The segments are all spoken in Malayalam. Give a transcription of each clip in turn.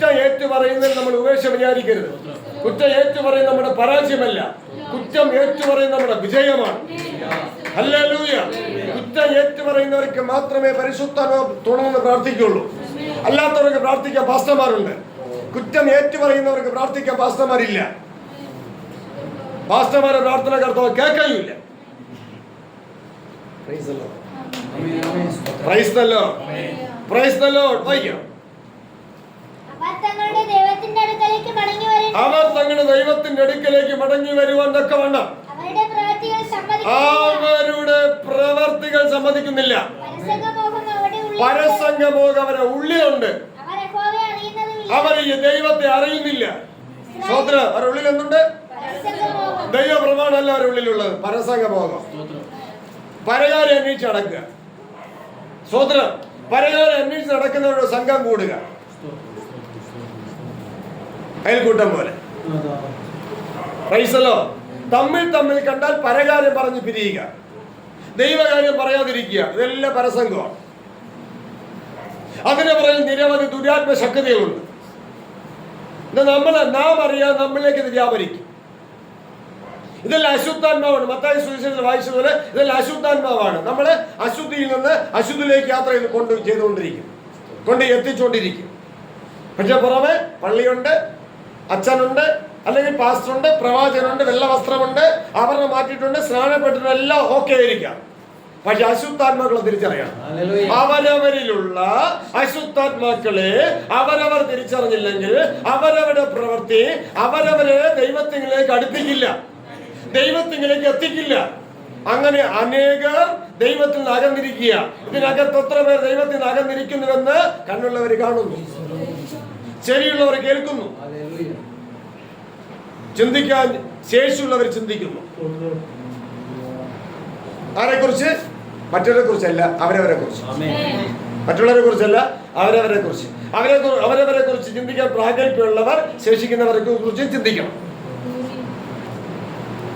കുറ്റം ഏറ്റു പറയുന്നതിൽ നമ്മൾ ഉപേക്ഷ വിചാരിക്കരുത്. കുറ്റം ഏറ്റു പറയുന്നത് നമ്മുടെ പരാജയമല്ല, കുറ്റം ഏറ്റു പറയുന്നത് നമ്മുടെ വിജയമാണ്. ഹല്ലേലൂയ. കുറ്റം ഏറ്റു പറയുന്നവർക്ക് മാത്രമേ പരിശുദ്ധാത്മാവ് തുണർന്ന് പ്രാർത്ഥിക്കുള്ളൂ. അല്ലാത്തവർക്ക് പ്രാർത്ഥിക്കാൻ പാസ്റ്റർമാരുണ്ട്. കുറ്റം ഏറ്റു പറയുന്നവർക്ക് പ്രാർത്ഥിക്കാൻ പാസ്റ്റർമാരില്ല. പാസ്റ്റർമാരെ പ്രാർത്ഥന കർത്താവ് കേൾക്കുകയില്ല. Praise the lord. Praise the lord. വായിക്കാം. അവർ തങ്ങളുടെ ദൈവത്തിന്റെ അടുക്കലേക്ക് മടങ്ങി വരുവാൻ തക്കവണ്ണം അവരുടെ പ്രവർത്തികൾ സമ്മതിക്കുന്നില്ല. പരസംഗമോഹം അവരുടെ ഉള്ളിലുണ്ട്. അവർ ഈ ദൈവത്തെ അറിയുന്നില്ല. സ്വോത്ര അവരുടെ ഉള്ളിൽ എന്തുണ്ട്? ദൈവ പ്രമാണമല്ല അവരുടെ ഉള്ളിലുള്ളത്, പരസംഗമോഹം. പരകാരെ അന്വേഷിച്ച് നടക്കുക. സ്വോത്ര പരകാരെ അന്വേഷിച്ച് നടക്കുന്നവരുടെ സംഘം കൂടുക, അയൽക്കൂട്ടം പോലെ. പ്രൈസലോ. തമ്മിൽ കണ്ടാൽ പരകാര്യം പറഞ്ഞ് പിരിയുക, ദൈവകാര്യം പറയാതിരിക്കുക. ഇതെല്ലാം പരസംഗമാണ്. അതിന് പറയും നിരവധി ദുരാത്മ ശക്തികളുണ്ട്. നാം അറിയാതെ നമ്മളിലേക്ക് ഇത് വ്യാപരിക്കും. ഇതെല്ലാം അശുദ്ധാത്മാവാണ്. മത്തായി സുവിശേഷത്തിൽ വായിച്ചതുപോലെ ഇതെല്ലാം അശുദ്ധാത്മാവാണ്. നമ്മളെ അശുദ്ധിയിൽ നിന്ന് അശുദ്ധിയിലേക്ക് യാത്ര കൊണ്ട് എത്തിച്ചുകൊണ്ടിരിക്കും. പക്ഷെ പുറമെ പള്ളിയുണ്ട്, അച്ഛനുണ്ട്, അല്ലെങ്കിൽ പാസ്റ്ററുണ്ട്, പ്രവാചകനുണ്ട്, വെള്ള വസ്ത്രമുണ്ട്, ആഭരണം മാറ്റിയിട്ടുണ്ട്, സ്നാനപ്പെട്ടിട്ടുണ്ട്, എല്ലാം ഓക്കെ ആയിരിക്കാം. പക്ഷെ അശുദ്ധാത്മാക്കളെ തിരിച്ചറിയണം. അവരവരിലുള്ള അശുദ്ധാത്മാക്കളെ അവരവർ തിരിച്ചറിഞ്ഞില്ലെങ്കിൽ അവരവരുടെ പ്രവൃത്തി അവരവരെ ദൈവത്തിലേക്ക് അടുപ്പിക്കില്ല, ദൈവത്തിലേക്ക് എത്തിക്കില്ല. അങ്ങനെ അനേകർ ദൈവത്തിൽ നിന്ന് അകന്നിരിക്കുക. ഇതിനകത്ത് എത്ര പേർ ദൈവത്തിൽ നിന്ന് അകന്നിരിക്കുന്നുവെന്ന് കണ്ണുള്ളവർ കാണുന്നു, ചെവിയുള്ളവർ കേൾക്കുന്നു, ചിന്തിക്കാൻ ശേഷിയുള്ളവർ ചിന്തിക്കുന്നു. ആരെക്കുറിച്ച്? മറ്റുള്ളവരെ കുറിച്ചല്ല, അവരവരെ കുറിച്ച്. മറ്റുള്ളവരെ കുറിച്ചല്ല, അവരവരെ കുറിച്ച്. അവരവരെ കുറിച്ച് ചിന്തിക്കാൻ പ്രാഗൽഭ്യമുള്ളവർ ശേഷിക്കുന്നവരെ കുറിച്ച് ചിന്തിക്കണം.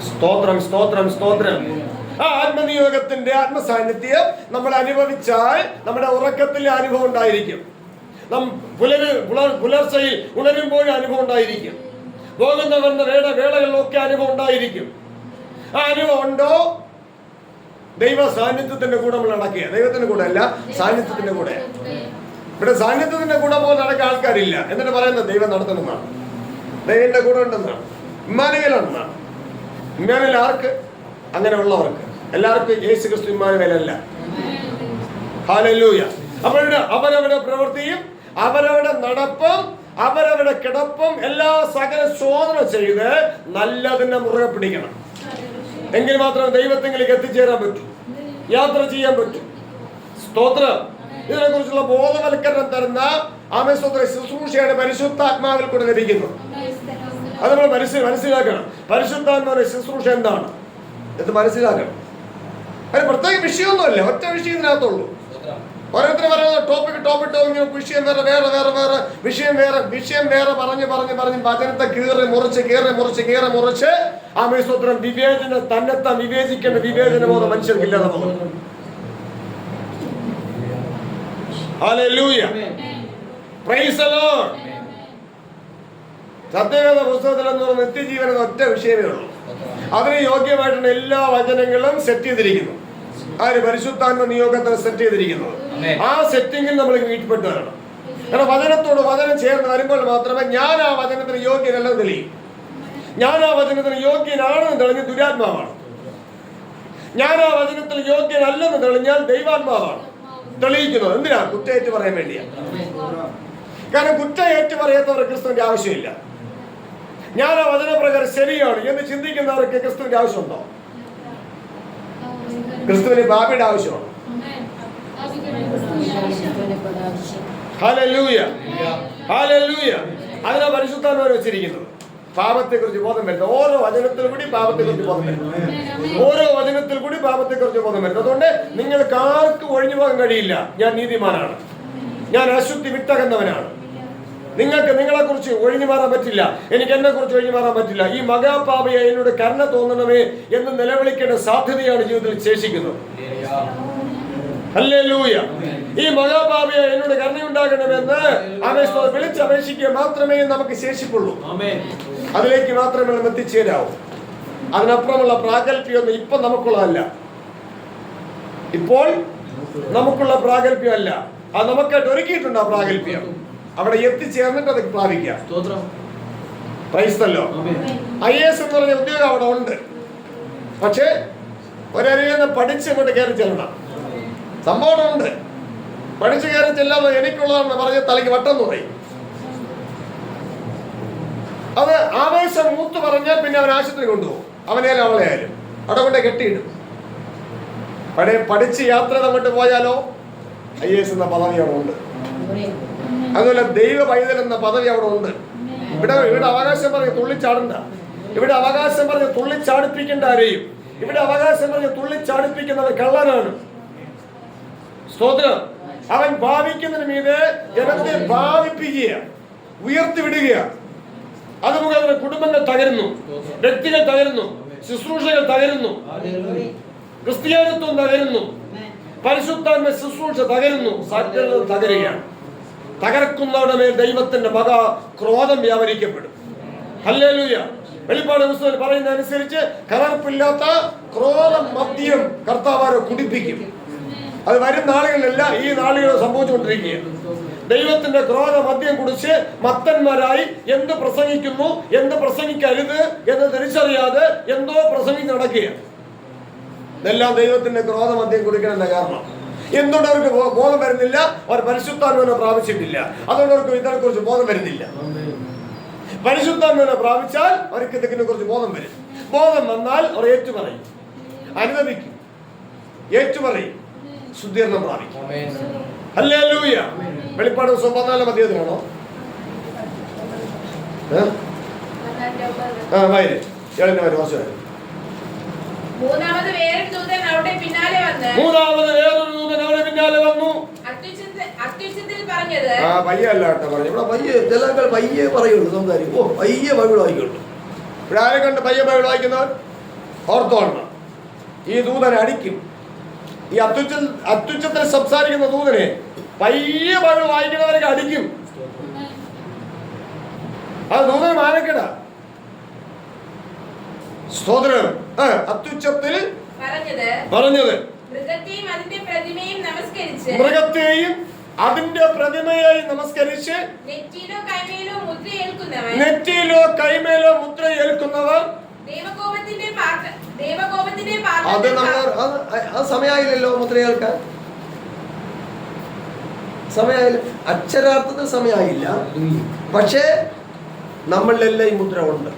സ്തോത്രം, സ്തോത്രം, സ്തോത്രം. ആ ആത്മനിയോഗത്തിന്റെ ആത്മസാന്നിധ്യം നമ്മൾ അനുഭവിച്ചാൽ നമ്മുടെ ഉറക്കത്തിലെ അനുഭവം ഉണ്ടായിരിക്കും. പുലർച്ചയിൽ ഉണരുമ്പോഴും അനുഭവം ഉണ്ടായിരിക്കും. പോകുന്ന വേളകളിലൊക്കെ അനുഭവം ഉണ്ടായിരിക്കും. ആ അനുഭവം ഉണ്ടോ? ദൈവ സാന്നിധ്യത്തിന്റെ കൂടെ നമ്മൾ നടക്കുക. ദൈവത്തിന്റെ കൂടെ അല്ല, സാന്നിധ്യത്തിന്റെ കൂടെ. ഇവിടെ സാന്നിധ്യത്തിന്റെ കൂടെ പോലെ നടക്കാൻ ആൾക്കാരില്ല. എന്നിട്ട് പറയുന്നത് ദൈവം നടത്തുന്നതാണ്, ദൈവന്റെ കൂടെ ഉണ്ടെന്നാണ്, ഇമ്മാനുവേലാണെന്നാണ്. ഇമ്മാനുവേൽ ആർക്ക്? അങ്ങനെയുള്ളവർക്ക്. എല്ലാവർക്കും യേശു ക്രിസ്തു ഇമ്മാനുവേലല്ല. ഹല്ലേലൂയ. അപ്പോൾ അവരവരുടെ പ്രവൃത്തിയും അവരവരുടെ നടപ്പും അവരവരുടെ കിടപ്പും എല്ലാ സകല ശോധന ചെയ്ത് നല്ലതിനെ മുറുകെ പിടിക്കണം. എങ്കിൽ മാത്രമേ ദൈവത്തിലേക്ക് എത്തിച്ചേരാൻ പറ്റൂ, യാത്ര ചെയ്യാൻ പറ്റൂ. സ്തോത്രം. ഇതിനെ കുറിച്ചുള്ള ബോധവൽക്കരണം തരുന്ന ആമേസ്തോത്ര ശുശ്രൂഷയുടെ പരിശുദ്ധാത്മാവിൽ കൂടെ ലഭിക്കുന്നു. അത് നമ്മൾ മനസ്സിലാക്കണം. പരിശുദ്ധാത്മാവിന്റെ ശുശ്രൂഷ എന്താണ് എന്ന് മനസ്സിലാക്കണം. അതിന് പ്രത്യേക വിഷയമൊന്നുമല്ല, ഒറ്റ വിഷയം ഇതിനകത്തുള്ളൂ. ഓരോരുത്തരും പറയുന്നത് ടോപ്പിക്ക് വിഷയം വേറെ വിഷയം വേറെ പറഞ്ഞ് വചനത്തെ കീറി മുറിച്ച് ആമേസ്തോത്രം വിവേചനം തന്നെത്താൻ വിവേചിക്കേണ്ട വിവേചനബോധം മനുഷ്യർക്കില്ലാതെ പോകുന്നു. ഹല്ലേലൂയ. Praise the lord. സത്യവേദ പുസ്തകത്തിൽ എന്ന് പറഞ്ഞ നിത്യജീവൻ എന്ന ഒറ്റ വിഷയമേ ഉള്ളൂ. അതിന് യോഗ്യമായിട്ടുള്ള എല്ലാ വചനങ്ങളും സെറ്റ് ചെയ്തിരിക്കുന്നു. ആര്? പരിശുദ്ധാത്മ നിയോഗത്തിന് സെറ്റ് ചെയ്തിരിക്കുന്നത്. ആ സെറ്റിങ്ങിൽ നമ്മൾ വീട്ടിൽപ്പെട്ട് വരണം. കാരണം വചനം ചേർന്ന് വരുമ്പോൾ മാത്രമേ ഞാൻ ആ വചനത്തിന് യോഗ്യനല്ലെന്ന് തെളിയും. ഞാൻ ആ വചനത്തിന് യോഗ്യനാണെന്ന് തെളിഞ്ഞ് ദുരാത്മാവാണ്. ഞാൻ ആ വചനത്തിൽ യോഗ്യനല്ലെന്ന് തെളിഞ്ഞാൽ ദൈവാത്മാവാണ് തെളിയിക്കുന്നത്. എന്തിനാ? കുറ്റയേറ്റ് പറയാൻ വേണ്ടിയാണ്. കാരണം കുറ്റയേറ്റ് പറയാത്തവർ ക്രിസ്തുവിന്റെ ആവശ്യമില്ല. ഞാൻ ആ വചനപ്രകാരം ശരിയാണ് എന്ന് ചിന്തിക്കുന്നവർക്ക് ക്രിസ്തുവിന്റെ ആവശ്യമുണ്ടോ? ക്രിസ്തുവിന് ബാബിയുടെ ആവശ്യമാണ്. Hallelujah, hallelujah. അതിനാ പരിശുദ്ധാത്മാവ് വെച്ചിരിക്കുന്നത്. പാപത്തെക്കുറിച്ച് ബോധം വരുന്നത് ഓരോ വചനത്തിൽ കൂടി പാപത്തെക്കുറിച്ച് ബോധം വരുന്നത്. ഓരോ വചനത്തിൽ കൂടി പാപത്തെക്കുറിച്ച് ബോധം വരുന്നത്. അതുകൊണ്ട് നിങ്ങൾക്ക് ആർക്കും ഒഴിഞ്ഞു പോകാൻ കഴിയില്ല. ഞാൻ നീതിമാനാണ്, ഞാൻ അശുദ്ധി വിട്ടകന്നവനാണ്. നിങ്ങൾക്ക് നിങ്ങളെ കുറിച്ച് ഒഴിഞ്ഞു മാറാൻ പറ്റില്ല, എനിക്ക് എന്നെ കുറിച്ച് ഒഴിഞ്ഞു മാറാൻ പറ്റില്ല. ഈ മഹാപാപിയെ എന്നോട് കരുണ തോന്നണമേ എന്ന് നിലവിളിക്കേണ്ട സാധ്യതയാണ് ജീവിതത്തിൽ ശേഷിക്കുന്നത്. ഹല്ലേലൂയ. ഈ മഹാപാപിയെ എന്നോട് കരുണയുണ്ടാകണമെന്ന് അവൻ വിളിച്ചപേക്ഷിക്കുക മാത്രമേ നമുക്ക് ശേഷിപ്പുള്ളൂ. അതിലേക്ക് മാത്രമേ നമ്മൾ എത്തിച്ചേരാവൂ. അതിനപ്പുറമുള്ള പ്രാഗൽഭ്യമൊന്നും ഇപ്പൊ നമുക്കുള്ളതല്ല. ഇപ്പോൾ നമുക്കുള്ള പ്രാഗൽഭ്യമല്ല, അത് നമുക്കായിട്ട് ഒരുക്കിയിട്ടുണ്ട്. ആ പ്രാഗൽഭ്യം അവിടെ എത്തിച്ചേർന്നിട്ട് അത് പ്രാപിക്കാം. പ്രൈസ്തല്ലോ. IAS എന്ന് പറഞ്ഞ ഉദ്യോഗം അവിടെ ഉണ്ട്. പക്ഷേ ഒരറിയുന്ന പഠിച്ച് ഇങ്ങോട്ട് കയറി ചെല്ലണം. സംഭവം ഉണ്ട്. പഠിച്ചു കയറി ചെല്ലാതെ എനിക്കുള്ളതെന്ന് പറഞ്ഞ് തലയ്ക്ക് വട്ടം പറയും. അത് ആവേശം മൂത്ത് പറഞ്ഞാൽ പിന്നെ അവൻ ആശുപത്രി കൊണ്ടുപോകും. അവനെയാലും അവളെയായാലും അവിടെ കൊണ്ട് കെട്ടിയിടും. പഠിച്ച് യാത്ര അങ്ങോട്ട് പോയാലോ IAS എന്ന പദവി അവിടെ ഉണ്ട്. അതുപോലെ ദൈവ പൈതൽ എന്ന പദവി അവിടെ ഉണ്ട്. ഇവിടെ അവകാശം പറഞ്ഞ് തുള്ളിച്ചാടണ്ട. ഇവിടെ അവകാശം പറഞ്ഞ് തുള്ളിച്ചാടിപ്പിക്കേണ്ട ആരെയും. ഇവിടെ അവകാശം പറഞ്ഞ് തുള്ളിച്ചാടിപ്പിക്കുന്നവൻ കള്ളനാണ്. സ്തോത്രം. അവൻ ഭാവിക്കുന്നതിന് മീതെ ജനത്തെ ഭാവിപ്പിക്കുക, ഉയർത്തിവിടുക. അത് മുഖേന കുടുംബങ്ങൾ തകരുന്നു, വ്യക്തികൾ തകരുന്നു, ശുശ്രൂഷകൾ തകരുന്നു, ക്രിസ്ത്യാനിത്വം തകരുന്നു, പരിശുദ്ധാത്മ ശുശ്രൂഷ തകരുന്നു, സകലം തകരുകയാണ്. തകർക്കുന്നവരുടെ മേൽ ദൈവത്തിന്റെ മഹാ ക്രോധം വ്യാപരിക്കപ്പെടും. ഹല്ലേലൂയ. വെളിപ്പാട് പുസ്തകത്തിൽ പറയുന്ന അനുസരിച്ച് കലർപ്പില്ലാത്ത ക്രോധം മദ്യം കർത്താവാരെ കുടിപ്പിക്കും. അത് വരും നാളുകളിലല്ല, ഈ നാളുകൾ സംഭവിച്ചുകൊണ്ടിരിക്കുകയാണ്. ദൈവത്തിന്റെ ക്രോധ മദ്യം കുടിച്ച് മത്തന്മാരായി എന്ത് പ്രസംഗിക്കുന്നു, എന്ത് പ്രസംഗിക്കരുത് എന്ന് തിരിച്ചറിയാതെ എന്തോ പ്രസംഗിച്ച് നടക്കുകയാണ്. ഇതെല്ലാം ദൈവത്തിന്റെ ക്രോധ മദ്യം കുടിക്കണമെന്ന കാരണം. എന്തുകൊണ്ട് അവർക്ക് ബോധം വരുന്നില്ല? അവർ പരിശുദ്ധാത്മാവിനെ പ്രാപിച്ചിട്ടില്ല. അതുകൊണ്ട് അവർക്ക് ഇതിനെ കുറിച്ച് ബോധം വരുന്നില്ല. പരിശുദ്ധാത്മാവിനെ പ്രാപിച്ചാൽ അവർക്ക് ഇതിനെ കുറിച്ച് ബോധം വരും. ബോധം വന്നാൽ അവർ ഏറ്റുപറയും, അനുദപിക്കും, ഏറ്റുപറയും, ശുദ്ധീകരണം പ്രാപിക്കും. ഹല്ലേലൂയ. വെളിപ്പാട് 14-ാം അധ്യായത്തിലാണോ? മൂന്നാമത് വേറൊരു ദൂതൻ അവിടെ പിന്നാലെ വന്നു അത്യുച്ചത്തിൽ പറഞ്ഞത്. പയ്യല്ല കേട്ടോ പറഞ്ഞു. ഇവിടെ പയ്യെ ചില പയ്യെ പറയുള്ളൂ, സംസാരിക്കും. പയ്യെ ബൈബിൾ വായിക്കുള്ളൂ. ഇവിടെ ആരെ കണ്ട് പയ്യെ ബൈബിൾ വായിക്കുന്നവർ ഓർത്തോണം. ഈ ദൂതനെ അടിക്കും. ഈ അത്യുച്ചത്തിൽ സംസാരിക്കുന്ന ദൂതനെ പയ്യെ ബൈബിൾ വായിക്കുന്നവരൊക്കെ അടിക്കും. അത് ദൂതന് മാനക്കേട. സ്തോത്രം. അത്യുച്ചത്തിൽ പറഞ്ഞത് മൃഗത്തെയും അതിന്റെ പ്രതിമയായി നമസ്കരിച്ച് നെറ്റിയിലോ കൈമേലോ മുദ്ര ഏൽക്കുന്നവർ അത് സമയമായില്ലല്ലോ. മുദ്ര ഏൽക്കാൻ സമയമായില്ല, അക്ഷരാർത്ഥത്തിൽ സമയമായില്ല. പക്ഷേ നമ്മളിലെല്ലാം ഈ മുദ്ര ഉണ്ട്.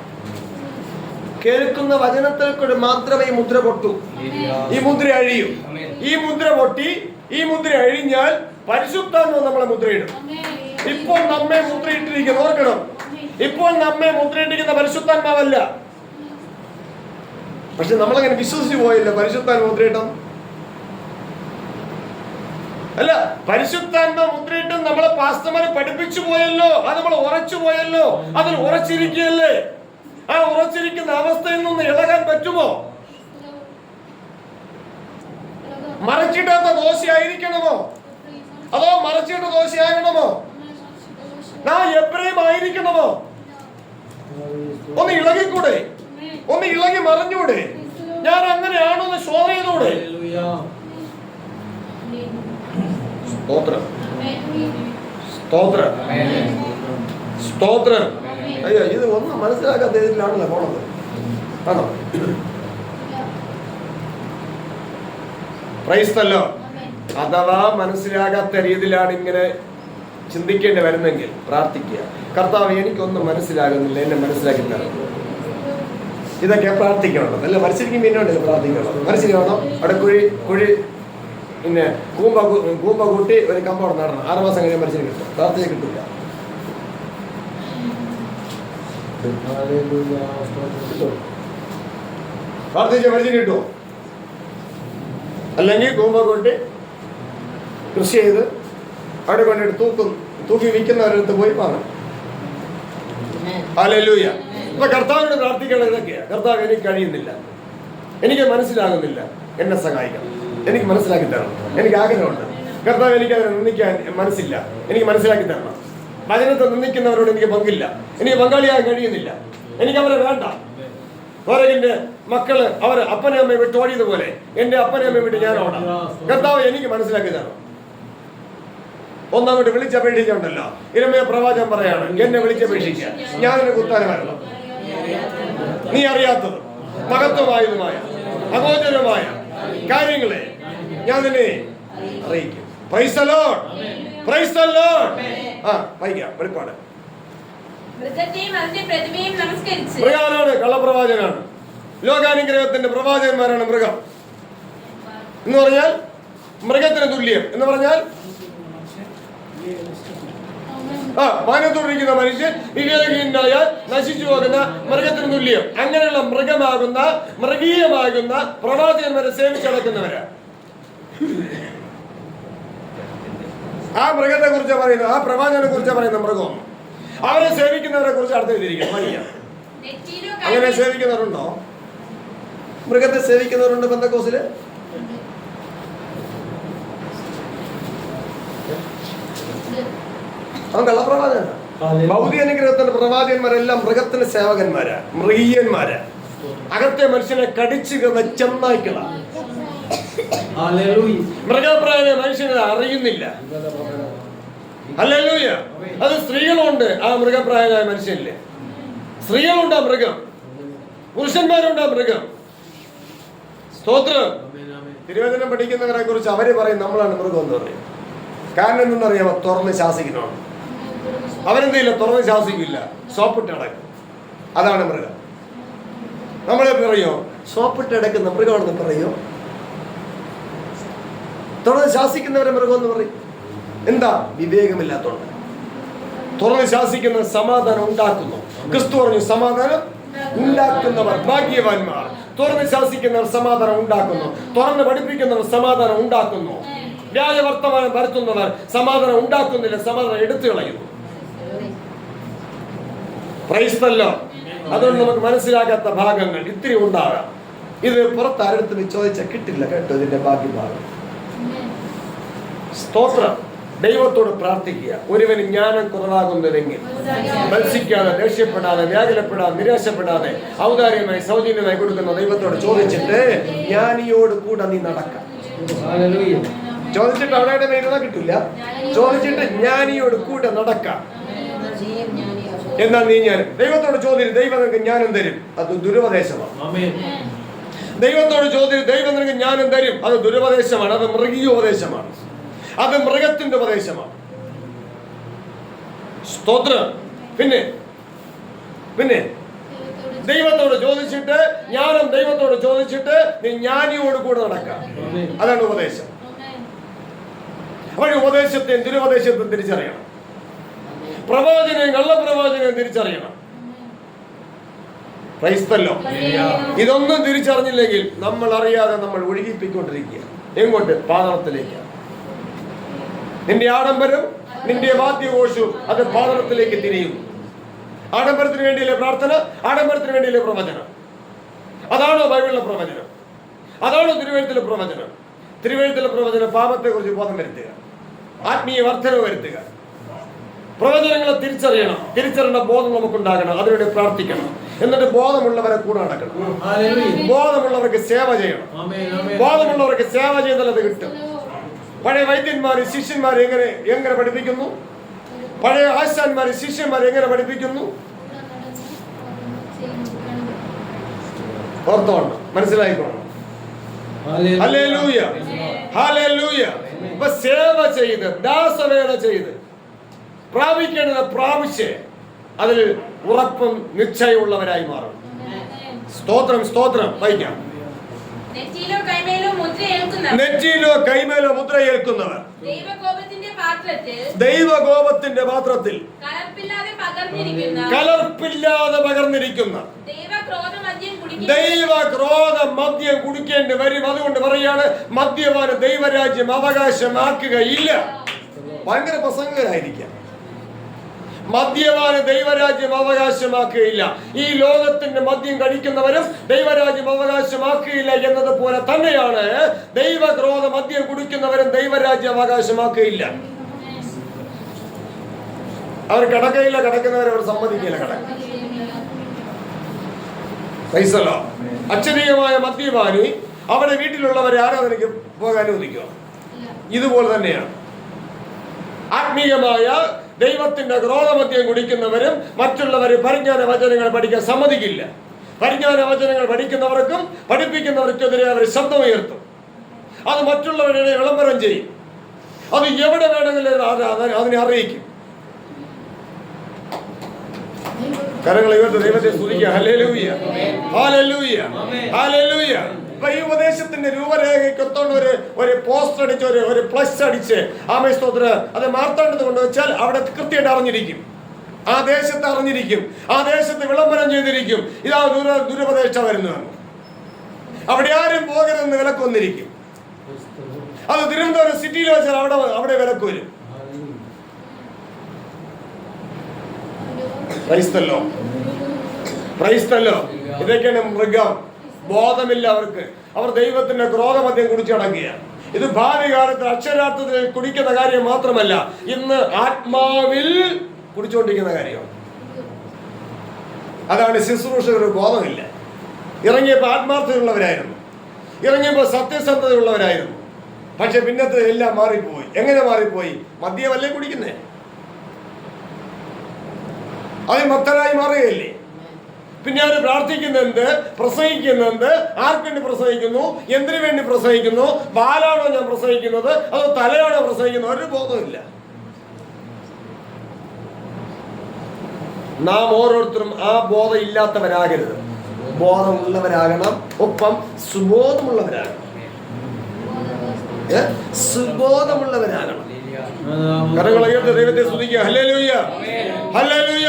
കേൾക്കുന്ന വചനത്തിൽ കൂടെ മാത്രമേ ഈ മുദ്ര പൊട്ടൂ. ഈ മുദ്ര അഴിയും. ഈ മുദ്ര പൊട്ടി, ഈ മുദ്ര അഴിഞ്ഞാൽ പരിശുദ്ധാത്മാവ് നമ്മളെ മുദ്രയിടും. ഇപ്പോൾ നമ്മെ മുദ്രയിട്ടിരിക്കുന്നു, ഓർക്കണം. ഇപ്പോൾ നമ്മെ മുദ്രയിട്ടിരിക്കുന്ന പരിശുദ്ധാത്മാവല്ല. പക്ഷെ നമ്മളങ്ങനെ വിശ്വസിച്ചു പോയില്ല പരിശുദ്ധാത്മ മുദ്രയിട്ടം. അല്ല, പരിശുദ്ധാത്മ മുദ്രയിട്ടം നമ്മളെ പാസ്റ്റർമാരെ പഠിപ്പിച്ചു പോയല്ലോ. അത് നമ്മൾ ഉറച്ചു പോയല്ലോ. അതിൽ ഉറച്ചിരിക്കുകയല്ലേ. ആ ഉറച്ചിരിക്കുന്ന അവസ്ഥയിൽ നിന്ന് ഇളകാൻ പറ്റുമോ? മറച്ചിടാത്ത ദോശയായിരിക്കണമോ? അതോ മറച്ചിട്ട ദോശയാകണമോ? നാം എബ്രേം ആയിരിക്കണമോ? ഒന്ന് ഇളകിക്കൂടെ? ഒന്ന് ഇളകി മറിഞ്ഞൂടെ? ഞാൻ അങ്ങനെയാണോ എന്ന് ശോധന ചെയ്തൂടെ? സ്തോത്രം, സ്തോത്രം, സ്തോത്രം. അയ്യോ, ഇത് ഒന്നും മനസ്സിലാക്കാത്ത രീതിയിലാണല്ലോ പോണത്. ആണോ? ക്രൈസ്തല്ലോ. അഥവാ മനസ്സിലാകാത്ത രീതിയിലാണ് ഇങ്ങനെ ചിന്തിക്കേണ്ടി വരുന്നെങ്കിൽ പ്രാർത്ഥിക്കുക. കർത്താവ്, എനിക്കൊന്നും മനസ്സിലാകുന്നില്ല, എന്നെ മനസ്സിലാക്കി തരണം. ഇതൊക്കെ പ്രാർത്ഥിക്കണം. അല്ല, മനസ്സിലിക്കും പിന്നോട്ട് പ്രാർത്ഥിക്കണം. മനസ്സിലാവണം. അവിടെ കുഴി പിന്നെ കൂമ്പ കൂട്ടി ഒരു കമ്പൗണ്ട് നടണം. 6 മാസം കഴിഞ്ഞാൽ മനസ്സിൽ കിട്ടും. പ്രാർത്ഥന കിട്ടില്ല. പ്രാർത്ഥിച്ച മനസ്സിൽ കിട്ടുമോ? അല്ലെങ്കിൽ കൂമ്പ കൂട്ടി കൃഷി ചെയ്ത് അവിടെ കൊണ്ടിട്ട് തൂക്കി വിൽക്കുന്നവരടുത്ത് പോയി വാങ്ങും. ഹല്ലേലൂയ. അപ്പൊ കർത്താവിനോട് പ്രാർത്ഥിക്കണം. ഇതൊക്കെയാ. കർത്താവ്, എനിക്ക് കഴിയുന്നില്ല, എനിക്ക് മനസ്സിലാകുന്നില്ല, എന്നെ സഹായിക്കണം. എനിക്ക് മനസ്സിലാക്കി തരണം. എനിക്ക് ആഗ്രഹമുണ്ട് കർത്താവ്, എനിക്ക് അതിനെ നിന്ദിക്കാൻ മനസ്സില്ല, എനിക്ക് മനസ്സിലാക്കി തരണം. വചനത്തെ നിന്ദിക്കുന്നവരോട് എനിക്ക് പങ്കില്ല, എനിക്ക് പങ്കാളിയാകാൻ കഴിയുന്നില്ല, എനിക്ക് അവരെ വേണ്ട. ഓരകിന്റെ മക്കള് അവർ അപ്പനെ അമ്മയെ വിട്ട് ഓടിയതുപോലെ എന്റെ അപ്പനെ അമ്മയെ വിട്ട് ഞാൻ ഓടാം. കർത്താവ് എനിക്ക് മനസ്സിലാക്കി തരണം. ഒന്നങ്ങോട്ട് വിളിച്ചപേക്ഷിച്ചുണ്ടല്ലോ, ഇരമയ പ്രവാചകൻ പറയാണ്, എന്നെ വിളിച്ചപേക്ഷിക്കുക, ഞാൻ നിനക്ക് ഉത്തരം വരണം. നീ അറിയാത്തത് മഹത്വമായതുമായ അഗോചരമായ കാര്യങ്ങളെ ഞാൻ നിന്നെ അറിയിക്കും. Price the lord, praise the lord. വായിക്കാം വെളിപ്പാട്. മൃഗാനാണ്, കള്ളപ്രവാചകനാണ്. ലോകാനുഗ്രഹത്തിന്റെ പ്രവാചകന്മാരാണ് മൃഗം എന്ന് പറഞ്ഞാൽ, മൃഗത്തിന് തുല്യം എന്ന് പറഞ്ഞാൽ മാനത്തോടിരിക്കുന്ന മനുഷ്യൻ വിവേകീനായാൽ നശിച്ചു പോകുന്ന മൃഗത്തിന് തുല്യം. അങ്ങനെയുള്ള മൃഗമാകുന്ന മൃഗീയമാകുന്ന പ്രവാചകന്മാരെ സേവിച്ചടക്കുന്നവരാ. ആ മൃഗത്തെ കുറിച്ച് പറയുന്നത്, ആ പ്രവാചകനെ കുറിച്ച് പറയുന്ന മൃഗം. അവരെ സേവിക്കുന്നവരെ കുറിച്ച് അടുത്ത് എഴുതിയിരിക്കണം. അങ്ങനെ സേവിക്കുന്നവരുണ്ടോ? മൃഗത്തെ സേവിക്കുന്നവരുണ്ട് പെന്തക്കോസില്? അവൻ കള്ളപ്രവാചകനാണ്. ഭൗതിക അനുഗ്രഹത്തിന്റെ പ്രവാചകന്മാരെല്ലാം മൃഗത്തിന്റെ സേവകന്മാരാ, മൃഗീയന്മാരാ. അകത്തെ മനുഷ്യനെ കടിച്ചു കയറുന്ന ചെന്നായ്ക്കളാ. മൃഗപ്രായ മനുഷ്യനെ അറിയുന്നില്ല. ഹല്ലേലൂയ. അത് സ്ത്രീകളുണ്ട് ആ മൃഗപ്രായമായ മനുഷ്യനില്. സ്ത്രീകളുണ്ട് ആ മൃഗം, പുരുഷന്മാരുണ്ട് ആ മൃഗം. സ്തോത്രം. തിരുവചനം പഠിക്കുന്നവരെ കുറിച്ച് അവര് പറയും നമ്മളാണ് മൃഗം എന്ന് പറയും. കാരണം എന്തെന്നറിയാമോ? തുറന്ന് ശാസിക്കണം. അവരെന്തെയില്ല, തുറന്ന് ശാസിക്കില്ല, സോപ്പിട്ട് അടക്കും. അതാണ് മൃഗം. നമ്മളെ പറയോ സോപ്പിട്ട് അടക്കുന്ന മൃഗമാണെന്ന് പറയോ? തുറന്ന് ശാസിക്കുന്നവരെ മൃഗം എന്ന് പറയും. എന്താ? വിവേകമില്ലാത്തോണ്ട്. തുറന്ന് ശാസിക്കുന്ന സമാധാനം ഉണ്ടാക്കുന്നു. ക്രിസ്തു പറഞ്ഞു, സമാധാനം ഉണ്ടാക്കുന്നവർ ഭാഗ്യവാന്മാർ. തുറന്ന് ശാസിക്കുന്നവർ സമാധാനം ഉണ്ടാക്കുന്നു, തുറന്ന് പഠിപ്പിക്കുന്നവർ സമാധാനം ഉണ്ടാക്കുന്നു. വ്യാജ വർത്തമാനം പരത്തുന്നവർ സമാധാനം ഉണ്ടാക്കുന്നില്ല, സമാധാനം എടുത്തു കളയുന്നു. Price the Lord. അതുകൊണ്ട് നമുക്ക് മനസ്സിലാക്കാത്ത ഭാഗങ്ങൾ ഇത്തിരി ഉണ്ടാകാം. ഇത് പുറത്ത് ആരെടുത്ത് ചോദിച്ചാൽ കിട്ടില്ല കേട്ടോ, ഇതിന്റെ ബാക്കി ഭാഗം. സ്തോത്രം. ദൈവത്തോട് പ്രാർത്ഥിക്കുക. ഒരുവന് ജ്ഞാനം കുറവാകുന്നതെങ്കിൽ മത്സിക്കാതെ, ദേഷ്യപ്പെടാതെ, വ്യാകുലപ്പെടാതെ, നിരാശപ്പെടാതെ ഔദാര്യമായി സൗജന്യമായി കൊടുക്കുന്ന ദൈവത്തോട് ചോദിച്ചിട്ട് ജ്ഞാനിയോട് കൂടെ നീ നടക്കാം. ചോദിച്ചിട്ട് അവിടെ ഇരുന്നാ കിട്ടില്ല. ചോദിച്ചിട്ട് ജ്ഞാനിയോട് കൂടെ നടക്കാം. എന്നാൽ നീ ഞാൻ ദൈവത്തോട് ചോദിച്ചു, ദൈവം നിനക്ക് ജ്ഞാനം തരും, അത് ദുരുപദേശമാണ്. ദൈവത്തോട് ചോദിച്ചു, ദൈവം നിനക്ക് ജ്ഞാനം തരും, അത് ദുരുപദേശമാണ്, അത് മൃഗീയോപദേശമാണ്, അത് മൃഗത്തിന്റെ ഉപദേശമാണ്. സ്തോത്രം. പിന്നെ പിന്നെ ദൈവത്തോട് ചോദിച്ചിട്ട്, ജ്ഞാനം ദൈവത്തോട് ചോദിച്ചിട്ട് നീ ജ്ഞാനിയോട് കൂടെ നടക്കാം. അതാണ് ഉപദേശം. അപ്പോൾ ഉപദേശത്തെയും ദുരുപദേശത്തെയും തിരിച്ചറിയണം. പ്രവാചകനെയും കള്ളപ്രവാചകനെയും തിരിച്ചറിയണം. Price the Lord. ഇതൊന്നും തിരിച്ചറിഞ്ഞില്ലെങ്കിൽ നമ്മൾ അറിയാതെ നമ്മൾ ഒഴുകിപ്പിക്കൊണ്ടിരിക്കുക. എങ്ങോട്ട്? പാതാളത്തിലേക്ക്. നിന്റെ ആഡംബരം, നിന്റെ വാദ്യഘോഷവും അത് പാതാളത്തിലേക്ക് തിരിയുന്നു. ആഡംബരത്തിന് വേണ്ടിയല്ലേ പ്രാർത്ഥന? ആഡംബരത്തിന് വേണ്ടിയല്ലേ പ്രവചനം? അതാണോ ബൈബിളിലെ പ്രവചനം? അതാണോ തിരുവെഴുത്തിലെ പ്രവചനം? തിരുവെഴുത്തിലെ പ്രവചനം പാപത്തെ കുറിച്ച് ബോധം വരുത്തുക, ആത്മീയ വർധനവ് വരുത്തുക. പ്രവചനങ്ങളെ തിരിച്ചറിയണം. തിരിച്ചറിയേണ്ട ബോധം നമുക്കുണ്ടാകണം. അതിനുവേണ്ടി പ്രാർത്ഥിക്കണം. എന്നിട്ട് ബോധമുള്ളവരെ കൂടെ നടക്കണം. ബോധമുള്ളവർക്ക് സേവ ചെയ്യണം. ബോധമുള്ളവർക്ക് സേവ ചെയ്താൽ അത് കിട്ടും. പഴയ വൈദ്യന്മാര് ശിഷ്യന്മാരെ എങ്ങനെ പഠിപ്പിക്കുന്നു? പഴയ ആശാന്മാര് ശിഷ്യന്മാരെ എങ്ങനെ പഠിപ്പിക്കുന്നു? ഓർത്തോണം, മനസ്സിലായിക്കോണം. Hallelujah, hallelujah. ഇപ്പൊ സേവ ചെയ്ത്, ദാസവേല ചെയ്ത് പ്രാപിക്കേണ്ടത് പ്രാപിച്ച് അതിൽ ഉറപ്പും നിശ്ചയമുള്ളവരായി മാറും. സ്തോത്രം, സ്തോത്രം. വായിക്കാം. നെറ്റിയിലോ കൈമേലോ മുദ്രയേൽക്കുന്നവർ ദൈവകോപത്തിന്റെ പാത്രത്തിൽ കലർപ്പില്ലാതെ പകർന്നിരിക്കുന്ന ദൈവക്രോധ മദ്യം കുടിക്കേണ്ടി വരും. അതുകൊണ്ട് പറയാണ്, മദ്യപാന ദൈവരാജ്യം അവകാശമാക്കുകയില്ല. ഭയങ്കര പ്രസംഗരായിരിക്കാം. മദ്യപാന് ദൈവരാജ്യം അവകാശമാക്കുകയില്ല. ഈ ലോകത്തിന്റെ മദ്യം കഴിക്കുന്നവരും ദൈവരാജ്യം അവകാശമാക്കുകയില്ല എന്നതുപോലെ തന്നെയാണ് ദൈവക്രോധ മദ്യം കുടിക്കുന്നവരും ദൈവരാജ്യം അവകാശമാക്കുകയില്ല. അവർ കിടക്കയില്ല, കിടക്കുന്നവരെ അവർ സമ്മതിക്കില്ല കിടക്ക. അക്ഷരീയമായ മദ്യപാനി അവരുടെ വീട്ടിലുള്ളവരെ ആരാധനയ്ക്ക് പോകാൻ അനുവദിക്കുക. ഇതുപോലെ തന്നെയാണ് ആത്മീയമായ ദൈവത്തിന്റെ ക്രോധമദ്യം കുടിക്കുന്നവരും മറ്റുള്ളവർ പരിജ്ഞാന വചനങ്ങൾ പഠിക്കാൻ സമ്മതിക്കില്ല. പരിജ്ഞാന വചനങ്ങൾ പഠിക്കുന്നവർക്കും പഠിപ്പിക്കുന്നവർക്കെതിരെ അവർ ശബ്ദമുയർത്തും. അത് മറ്റുള്ളവരുടെ വിളംബരം ചെയ്യും. അത് എവിടെ വേണമെങ്കിലും അതിനെ അറിയിക്കും. കരങ്ങൾ ഉയർത്തി ദൈവത്തെ സ്തുതിക്കുക. Hallelujah, hallelujah, hallelujah. ഈ ഉപദേശത്തിന്റെ രൂപരേഖയ്ക്കൊത്തോണ്ട് ഒരു പോസ്റ്റർ അടിച്ച് ഒരു പ്ലസ് അടിച്ച് ആമേൻ സ്തോത്രം അത് മാർത്താണ്ടത് കൊണ്ടുവച്ചാൽ അവിടെ കൃത്യമായിട്ട് അറിഞ്ഞിരിക്കും. ആ ദേശത്ത് അറിഞ്ഞിരിക്കും. ആ ദേശത്ത് വിളംബരം ചെയ്തിരിക്കും. ഇതാ ദുരുപദേശ വരുന്നതാണ്. അവിടെ ആരും പോകരുതെന്ന് വിലക്ക് വന്നിരിക്കും. അത് തിരുവനന്തപുരം സിറ്റിയിൽ വെച്ചാൽ അവിടെ വിലക്ക് വരും. ഇതൊക്കെയാണ് മൃഗം. ബോധമില്ല അവർക്ക്. അവർ ദൈവത്തിന്റെ ക്രോധമദ്യം കുടിച്ചു നടക്കുക. ഇത് ഭാവി കാലത്ത് അക്ഷരാർത്ഥത്തിൽ കുടിക്കുന്ന കാര്യം മാത്രമല്ല, ഇന്ന് ആത്മാവിൽ കുടിച്ചുകൊണ്ടിരിക്കുന്ന കാര്യമാണ്. അതാണ് ശുശ്രൂഷകർക്ക് ബോധമില്ല. ഇറങ്ങിയപ്പോൾ ആത്മാർത്ഥതയുള്ളവരായിരുന്നു, ഇറങ്ങിയപ്പോൾ സത്യസന്ധതയുള്ളവരായിരുന്നു. പക്ഷെ പിന്നത്തെ എല്ലാം മാറിപ്പോയി. എങ്ങനെ മാറിപ്പോയി? മദ്യമല്ലേ കുടിക്കുന്നേ, അതിൽ മത്തരായി മാറുകയല്ലേ. പിന്നെ അവർ പ്രാർത്ഥിക്കുന്നുണ്ട്, പ്രസംഗിക്കുന്നുണ്ട്. ആർക്കുവേണ്ടി പ്രസംഗിക്കുന്നു? എന്തിനു വേണ്ടി പ്രസംഗിക്കുന്നു? ബാലാണോ ഞാൻ പ്രസംഗിക്കുന്നത് അതോ തലയാണോ പ്രസംഗിക്കുന്നത്? ഒരു ബോധമില്ല. നാം ഓരോരുത്തരും ആ ബോധം ഇല്ലാത്തവരാകരുത്, ബോധമുള്ളവരാകണം. ഒപ്പം സുബോധമുള്ളവരാകണം. സുബോധമുള്ളവരാകണം. കരങ്ങൾ ഉയർത്തി ദൈവത്തെ സ്തുതിക്കുക. Hallelujah, hallelujah.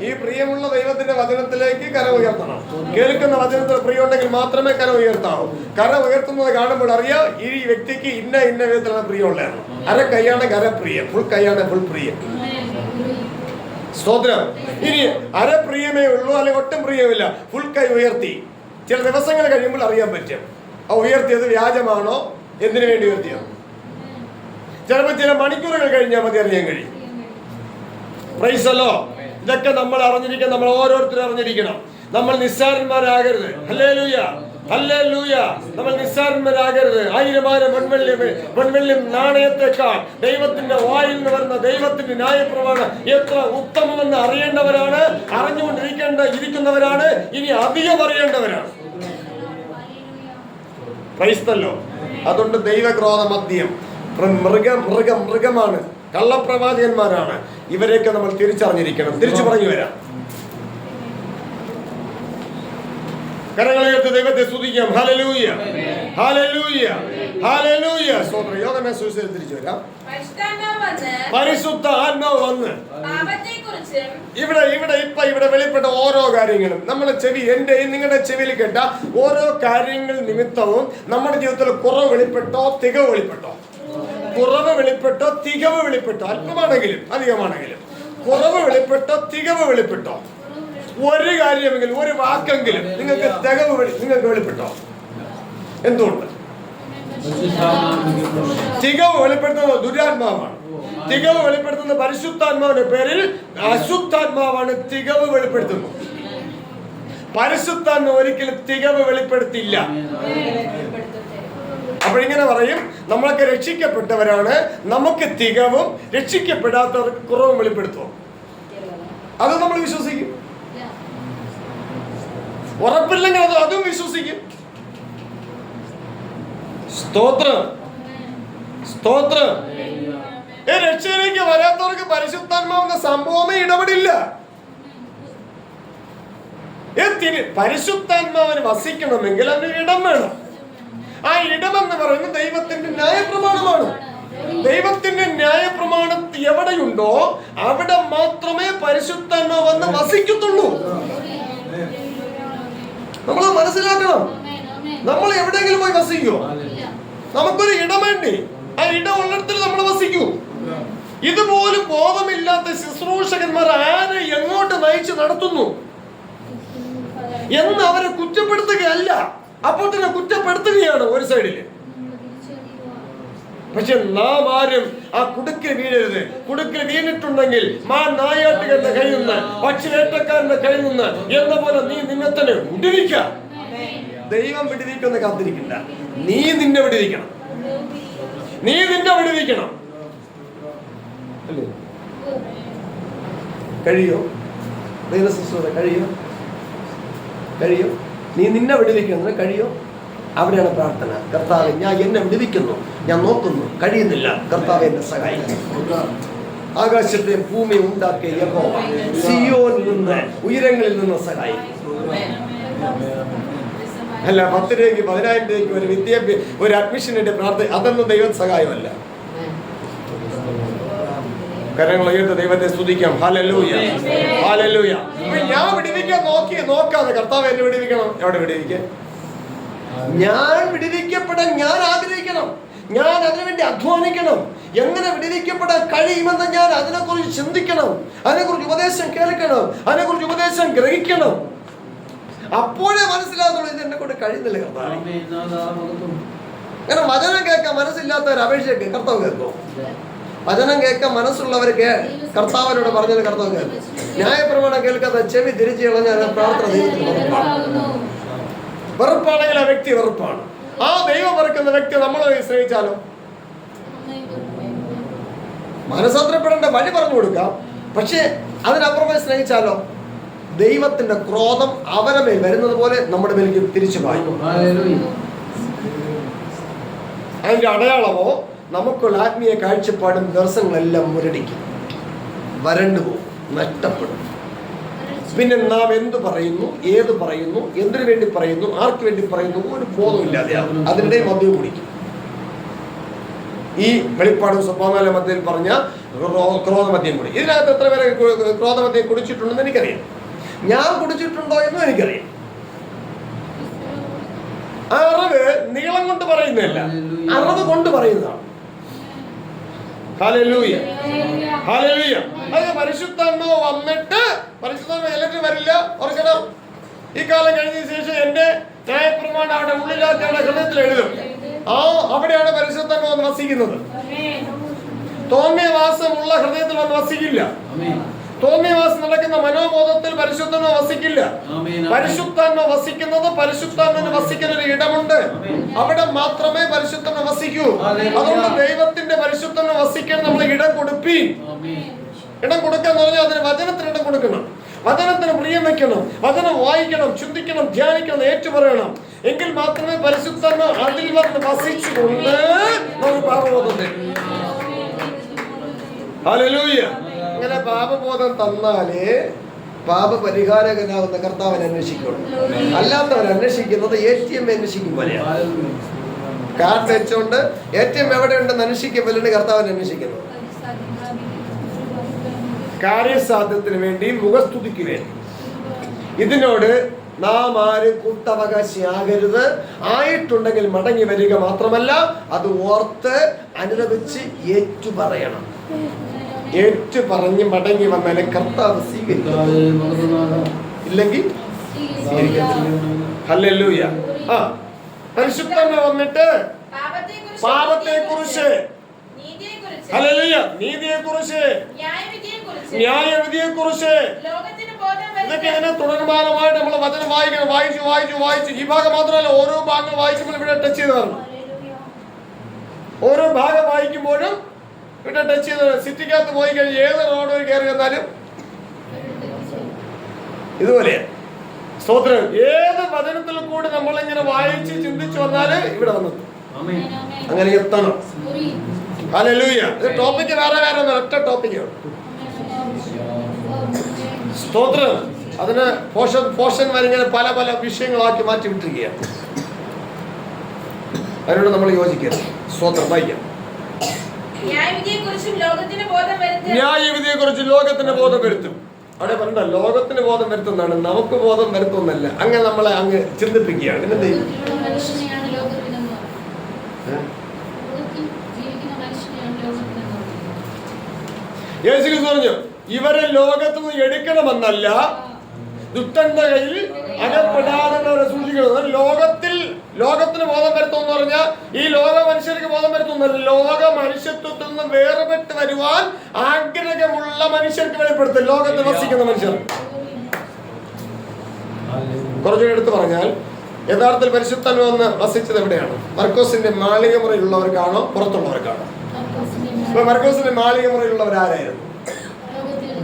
ഈ പ്രിയമുള്ള ദൈവത്തിന്റെ വചനത്തിലേക്ക് കര ഉയർത്തണം. കേൾക്കുന്ന വചനത്തിൽ പ്രിയമുണ്ടെങ്കിൽ മാത്രമേ കര ഉയർത്താവൂ. കര ഉയർത്തുന്നത് കാണുമ്പോൾ അറിയാം ഈ വ്യക്തിക്ക് ഇന്ന വിധത്തിലാണ് പ്രിയമുള്ളതാണ്. അര കൈയാണ് അര പ്രിയം, ഫുൾ കൈയാണ് ഫുൾ പ്രിയം. സ്തോത്രം. ഇനി അര പ്രിയമേ ഉള്ളൂ അല്ലെങ്കിൽ ഒട്ടും പ്രിയമില്ല, ഫുൾ കൈ ഉയർത്തി. ചില ദിവസങ്ങൾ കഴിയുമ്പോൾ അറിയാൻ പറ്റും ആ ഉയർത്തിയത് വ്യാജമാണോ, എന്തിനു വേണ്ടി ഉയർത്തിയോ. ചിലപ്പോൾ ചില മണിക്കൂറുകൾ കഴിഞ്ഞാൽ മതി അറിയാൻ കഴിയും. പ്രൈസല്ലോ. ഇതൊക്കെ നമ്മൾ അറിഞ്ഞിരിക്കണം. നമ്മൾ ഓരോരുത്തരും അറിഞ്ഞിരിക്കണം. നമ്മൾ നിസ്സാരന്മാരാകരുത്. Hallelujah, hallelujah. നമ്മൾ നിസ്സാരന്മാരാകരുത്. 1000 പൊൻവെള്ളി നാണയത്തെക്കാൾ ദൈവത്തിന്റെ വായിൽ നിന്ന് വരുന്ന ദൈവത്തിന്റെ ന്യായപ്രമാണം എത്ര ഉത്തമമെന്ന് അറിയേണ്ടവരാണ്, ഇരിക്കുന്നവരാണ്, ഇനി അധികം അറിയേണ്ടവരാണ്. ക്രൈസ്തല്ലോ. അതുകൊണ്ട് ദൈവക്രോധ മദ്യം മൃഗമാണ്, കള്ളപ്രവാചകന്മാരാണ്. ഇവരെയൊക്കെ നമ്മൾ തിരിച്ചറിഞ്ഞിരിക്കണം. തിരിച്ചു പറഞ്ഞു വരാം. കരങ്ങളെടുത്ത് ദൈവത്തെ സ്തുതിക്കാം. Hallelujah, hallelujah, hallelujah. സ്തോത്രം. യോഹന്നാൻ സുവിശേഷം തിരിച്ചു വരാം. പരിശുദ്ധ ആത്മാവ് വന്ന് ഇവിടെ വെളിപ്പെട്ട ഓരോ കാര്യങ്ങളും നമ്മുടെ എന്റെയും നിങ്ങളുടെ ചെവിയിൽ കേട്ട ഓരോ കാര്യങ്ങൾ നിമിത്തവും നമ്മുടെ ജീവിതത്തിൽ കുറവ് വെളിപ്പെട്ടോ തികവ് വെളിപ്പെട്ടോ, കുറവ് വെളിപ്പെട്ടോ തികവ് വെളിപ്പെട്ടോ, അല്പമാണെങ്കിലും അധികമാണെങ്കിലും കുറവ് വെളിപ്പെട്ടോ തികവ് വെളിപ്പെട്ടോ, ഒരു കാര്യമെങ്കിലും ഒരു വാക്കെങ്കിലും നിങ്ങൾക്ക് വെളിപ്പെട്ടോ. എന്തുകൊണ്ട്? തികവ് വെളിപ്പെടുത്തുന്നത് ദുരാത്മാവാണ്. തികവ് വെളിപ്പെടുത്തുന്ന പരിശുദ്ധാത്മാവിന്റെ പേരിൽ അശുദ്ധാത്മാവാണ് തികവ് വെളിപ്പെടുത്തുന്നത്. പരിശുദ്ധാത്മാവ് ഒരിക്കലും തികവ് വെളിപ്പെടുത്തില്ല. അപ്പോഴിങ്ങനെ പറയും, നമ്മളൊക്കെ രക്ഷിക്കപ്പെട്ടവരാണ്, നമുക്ക് തികവും രക്ഷിക്കപ്പെടാത്തവർക്ക് കുറവും വെളിപ്പെടുത്തും. അത് നമ്മൾ വിശ്വസിക്കും. ഉറപ്പില്ലെങ്കിൽ അതും വിശ്വസിക്കും. സ്തോത്രം, സ്തോത്രം. രക്ഷയിലേക്ക് വരാത്തവർക്ക് പരിശുദ്ധാത്മാവെന്ന സംഭവമേ ഇടപെടില്ല. പരിശുദ്ധാത്മാവിന് വസിക്കണമെങ്കിൽ അതിന് ഇടം വേണം. ആ ഇടമെന്ന് പറയുന്നത് ദൈവത്തിന്റെ ന്യായപ്രമാണമാണ്. ദൈവത്തിന്റെ ന്യായപ്രമാണം എവിടെയുണ്ടോ അവിടെ മാത്രമേ പരിശുദ്ധാത്മാവ് വന്ന് വസിക്കത്തുള്ളൂ. നമ്മൾ മനസ്സിലാക്കണം. നമ്മൾ എവിടെയെങ്കിലും പോയി വസിക്കോ? നമുക്കൊരു ഇടം വേണ്ടേ? ആ ഇടം ഉള്ളിടത്തിൽ നമ്മൾ വസിക്കൂ. ഇതുപോലും ബോധമില്ലാത്ത ശുശ്രൂഷകന്മാർ ആരെ എങ്ങോട്ട് നയിച്ച് നടത്തുന്നു എന്ന് അവരെ കുറ്റപ്പെടുത്തുകയല്ല, അപ്പോൾ തന്നെ കുറ്റപ്പെടുത്തുകയാണ് ഒരു സൈഡില്. പക്ഷെ നാം ആരും ആ കുടുക്കിൽ വീഴരുത്. കുടുക്കിൽ വീണിട്ടുണ്ടെങ്കിൽ നായാട്ടുകാരന്റെ കയ്യിൽ നിന്ന്, പക്ഷിവേട്ടക്കാരന്റെ കയ്യിൽ നിന്ന് എന്ന പോലെ നീ നിന്നെ തന്നെ വിടുവിക്ക. ദൈവം വിടുവിക്കുന്ന കാത്തിരിക്കില്ല, നീ നിന്നെ വിടുവിക്കണം. നീ നിന്നെ വിടുവിക്കണം. അല്ലേ? കഴിയോ? ദൈവശുശ്രൂഷ കഴിയോ? നീ നിന്നെ വിടുവിക്കുന്നത് കഴിയോ? അവിടെയാണ് പ്രാർത്ഥന. കർത്താവേ, ഞാൻ എന്നെ വിടുവിക്കുന്നു, ഞാൻ നോക്കുന്നു, കഴിയുന്നില്ല, കർത്താവേ എന്നെ സഹായിക്കും. ആകാശത്തെ ഭൂമി ഉണ്ടാക്കിയ യഹോവ സിയോനിൽ നിന്ന്, ഉയരങ്ങളിൽ നിന്ന് സഹായിക്കും. അല്ല 10 രൂപയ്ക്ക് 10,000 രൂപയ്ക്ക് ഒരു അഡ്മിഷന്റെ പ്രാർത്ഥന, അതൊന്നും ദൈവ സഹായമല്ല. കരങ്ങൾ ഉയർത്തി ദൈവത്തെ സ്തുതിക്കാം. Hallelujah, hallelujah. ഞാൻ വിടുവിക്കാൻ നോക്കാതെ കർത്താവ് എന്നെ വിടുവിക്കണം. എവിടെ വിടുവിക്കാൻ? ഞാൻ വിടുവിക്കപ്പെടാൻ ഞാൻ ആഗ്രഹിക്കണം. ഞാൻ അതിനുവേണ്ടി അധ്വാനിക്കണം. എങ്ങനെ വിടുവിക്കപ്പെടാൻ കഴിയുമെന്ന് ഞാൻ അതിനെക്കുറിച്ച് ചിന്തിക്കണം, അതിനെക്കുറിച്ച് ഉപദേശം കേൾക്കണം, അതിനെക്കുറിച്ച് ഉപദേശം ഗ്രഹിക്കണം. അപ്പോഴേ മനസ്സിലാകുള്ളൂ ഇത് എന്നെ കൊണ്ട് കഴിയുന്നില്ല കർത്താവ്. അങ്ങനെ വചനം കേൾക്കാൻ മനസ്സില്ലാത്തവർ അപേക്ഷയ്ക്ക് കർത്താവ് കേൾക്കും. വചനം കേൾക്കാൻ മനസ്സുള്ളവർക്ക് കർത്താവിനോട് പറഞ്ഞത് കർത്താവ് കേൾക്കും. ന്യായപ്രമാണം കേൾക്കാത്ത ചെവി തിരിച്ചു കളഞ്ഞാൽ പ്രാർത്ഥന വെറുപ്പാണെങ്കിൽ ആ വ്യക്തി വെറുപ്പാണ്. ആ ദൈവം വെറുക്കുന്ന വ്യക്തി നമ്മളെ സ്നേഹിച്ചാലോ? മനസ്സാന്തരപ്പെടേണ്ട വഴി പറഞ്ഞു കൊടുക്കാം, പക്ഷെ അതിനപ്പുറമായി സ്നേഹിച്ചാലോ ദൈവത്തിന്റെ ക്രോധം അവരെ മേൽ വരുന്നത് പോലെ നമ്മുടെ മേലേക്ക് തിരിച്ചു പായും. അതിന്റെ അടയാളമോ നമുക്കുള്ള ആത്മീയ കാഴ്ചപ്പാടും ദർശനങ്ങളെല്ലാം മുരടിക്കും, വരണ്ടു പോകും, നഷ്ടപ്പെടും. പിന്നെ നാം എന്ത് പറയുന്നു, ഏത് പറയുന്നു, എന്തിനു വേണ്ടി പറയുന്നു, ആർക്ക് വേണ്ടി പറയുന്നു, ഒരു ബോധമില്ലാതെയാകും. അതിനിടെ മദ്യം കുടിക്കും. ഈ വെളിപ്പാടും സ്വഭാവ മദ്യത്തിൽ പറഞ്ഞ ക്രോധമദ്യം കുടി. ഇതിനകത്ത് എത്ര പേരെ ക്രോധമദ്യം കുടിച്ചിട്ടുണ്ടെന്ന് എനിക്കറിയാം. ഞാൻ കുടിച്ചിട്ടുണ്ടോ എന്നും എനിക്കറിയാം. ആ അറിവ് നീളം കൊണ്ട് പറയുന്നതല്ല, അറിവ് കൊണ്ട് പറയുന്നതാണ്. Hallelujah, hallelujah. അത് പരിശുദ്ധാത്മാവ് വന്നിട്ട്, പരിശുദ്ധാത്മാവ് എല്ലാവരും വരില്ല, ഓർക്കണം. ഈ കാലം കഴിഞ്ഞ ശേഷം എന്റെ ന്യായപ്രമാണം അവിടെ ഉള്ളിലാക്കി അവിടെ ഹൃദയത്തിൽ എഴുതും. അവിടെയാണ് പരിശുദ്ധാത്മാവ് വസിക്കുന്നത്. തോന്നിയവാസമുള്ള ഹൃദയത്തിൽ വന്ന് വസിക്കില്ല. തോന്നിയവാസം നടക്കുന്ന മനോബോധത്തിൽ പരിശുദ്ധാത്മാവ് വസിക്കില്ല. പരിശുദ്ധാത്മാവ് വസിക്കുന്നത്, പരിശുദ്ധാത്മാവിന് വസിക്കുന്ന ഒരു ഇടമുണ്ട്, അവിടെ മാത്രമേ പരിശുദ്ധാത്മാവ് വസിക്കൂ. അതുകൊണ്ട് ദൈവത്തിന്റെ പരിശുദ്ധാത്മാവ് വസിക്കാൻ നമ്മൾ ഇടം കൊടുപ്പി. ഇടം കൊടുക്കാന്ന് പറഞ്ഞാൽ അതിന് വചനത്തിന് ഇടം കൊടുക്കണം, വചനത്തിന് പ്രിയം വെക്കണം, വചനം വായിക്കണം, ചിന്തിക്കണം, ധ്യാനിക്കണം, ഏറ്റുപറയണം. എങ്കിൽ മാത്രമേ പരിശുദ്ധാത്മാവ് അതിൽ വന്ന് വസിച്ചുകൊണ്ട് നമുക്ക് പാപബോധം തരും. ഹല്ലേലൂയ. അങ്ങനെ പാപബോധം തന്നാലേ പാപപരിഹാരകനാവുന്ന കർത്താവിനെ അന്വേഷിക്കുള്ളൂ. അല്ലാത്തവർ അന്വേഷിക്കുന്നത് ATM അന്വേഷിക്കും പോലെയാണ്. കാർഡ് വെച്ചുകൊണ്ട് ATM എവിടെയുണ്ടെന്ന് അന്വേഷിക്കുമ്പോഴാണ് കർത്താവിനെ അന്വേഷിക്കുന്നത്. കാര്യസാധ്യത്തിന് വേണ്ടി, മുഖസ്തുതിക്ക് വേണ്ടി. ഇതിനോട് നാം ആരും കൂട്ടവകാശിയാകരുത്. ആയിട്ടുണ്ടെങ്കിൽ മടങ്ങി വരിക മാത്രമല്ല, അത് ഓർത്ത് അനുദപിച്ച് ഏറ്റുപറയണം. ഏറ്റു പറഞ്ഞ് മടങ്ങി വന്നാലേ കർത്താവ് സ്വീകരിക്കും, ഇല്ലെങ്കിൽ ഹല്ലേലൂയ. പരിശുദ്ധാത്മാവ് വന്നിട്ട് പാപത്തെക്കുറിച്ച്, ഹല്ലേലൂയ, നീതിയെക്കുറിച്ച്, ന്യായവിധിയെക്കുറിച്ച്, ഇതൊക്കെ ഇങ്ങനെ തുടർമാനമായിട്ട് നമ്മൾ വചനം വായിക്കണം. വായിച്ചു ഈ ഭാഗം മാത്രമല്ല, ഓരോ ഭാഗം വായിക്കുമ്പോൾ ഇവിടെ ടച്ച് ചെയ്ത് തരണം. ഓരോ ഭാഗം വായിക്കുമ്പോഴും ഇവിടെ ടച്ച് ചെയ്ത്. സിറ്റിക്കകത്ത് പോയി കഴിഞ്ഞ് ഏത് റോഡ് കയറി വന്നാലും ഇതുപോലെയാണ്. സ്തോത്രം. ഏത് വചനത്തിൽ കൂടി നമ്മളിങ്ങനെ വായിച്ച് ചിന്തിച്ചു വന്നാല് ഇവിടെ വന്നു അങ്ങനെ എത്തണം. ഹല്ലേലൂയ. ഇത് ടോപ്പിക്ക് വേറെ ഒറ്റ ടോപ്പിക്കാണ്. സ്തോത്രം. അതിന് പോഷന്മാരിങ്ങനെ പല പല വിഷയങ്ങളാക്കി മാറ്റി വിട്ടിരിക്കുകയാണ്. അതിനോട് നമ്മൾ യോജിക്കരുത്. സ്തോത്രം. വായിക്കാം. ന്യായവിധിയെക്കുറിച്ച് ലോകത്തിന് ബോധം വരുത്തും. അവിടെ പറഞ്ഞ ലോകത്തിന് ബോധം വരുത്തുന്നതാണ്, നമുക്ക് ബോധം വരുത്തുന്നല്ല. അങ്ങനെ നമ്മളെ അങ്ങ് ചിന്തിപ്പിക്കുകയാണ്. യേശു ക്രിസ്തു പറഞ്ഞു, ഇവരെ ലോകത്ത് നിന്ന് എടുക്കണമെന്നല്ല, ദുഷ്ടന്റെ കയ്യിൽ അകപ്പെടാതെ സൂക്ഷിക്കണം. ലോകത്തിന് ബോധം വരുത്തുമെന്ന് പറഞ്ഞാൽ ഈ ലോക മനുഷ്യർക്ക് ബോധം വരുത്തുന്നല്ല, ലോക മനുഷ്യത്വത്തിൽ നിന്ന് വേർപെട്ട് വരുവാൻ ആഗ്രഹമുള്ള മനുഷ്യർക്ക് വെളിപ്പെടുത്തും. ലോകത്തിൽ വസിക്കുന്ന മനുഷ്യർ കുറച്ചുകൂടി എടുത്തു പറഞ്ഞാൽ, യഥാർത്ഥത്തിൽ പരിശുദ്ധൻ വന്ന് വസിച്ചത് എവിടെയാണ്? മർക്കോസിന്റെ മാളിക മുറിയിലുള്ളവർക്കാണോ പുറത്തുള്ളവർക്കാണോ? ഇപ്പൊ മർക്കോസിന്റെ മാളിക മുറിയിലുള്ളവരാരായിരുന്നു?